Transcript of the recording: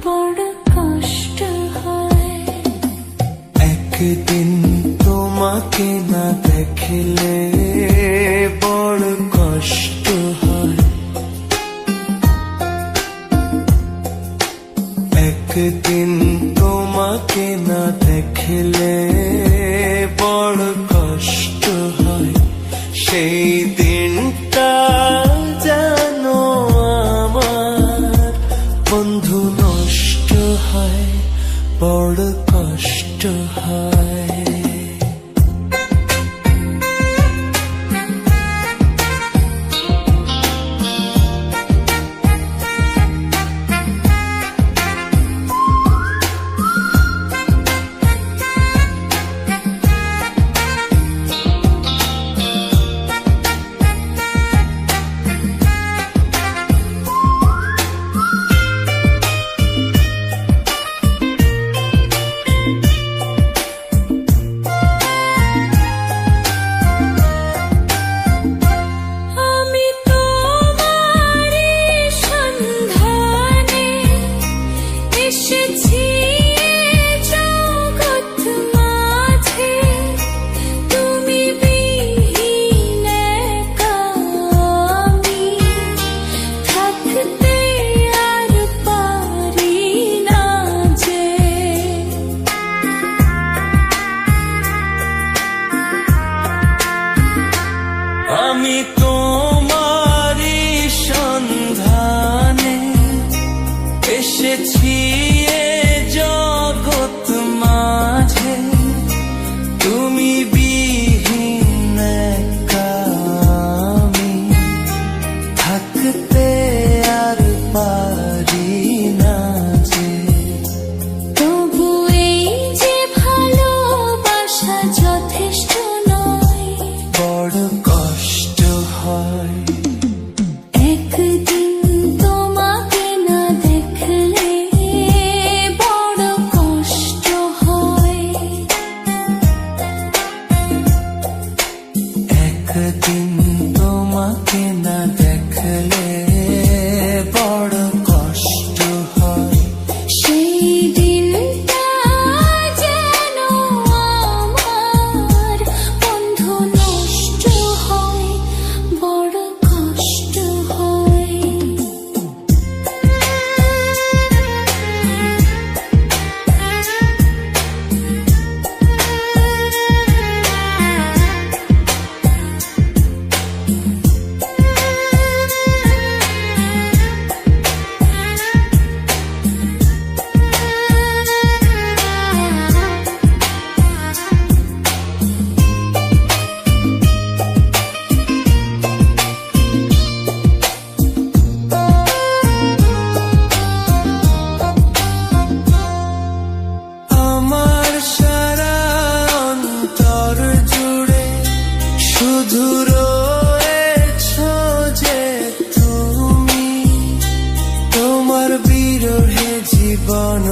বড় কষ্ট হয়। একদিন তোমাকে না দেখলে বড় কষ্ট হয়। একদিন তোমাকে না দেখলে বড় কষ্ট হয়। সেই দিনটা জানো আমার বন্ধু নষ্ট হয়, বড় কষ্ট হয়। আমি তোমারই সন্ধানে এসেছি এ জগৎ মাঝে, তুমি বিহীন একা আমি থাকতে আর পারি না যে। তবু এই যে ভালোবাসা যথেষ্ট নয়, বড় কষ্ট হয়। একদিন তোমাকে না দেখলে বড় কষ্ট হয়। একদিন তোমাকে না দেখলে বড় কষ্ট হয়। সেই দিনটা যেন আমার বন্ধু নষ্ট হয়, বড় কষ্ট হয়। আমার সারা অন্তর জুড়ে শুধু রয়েছো যে তুমি, তোমার বিরহে জীবন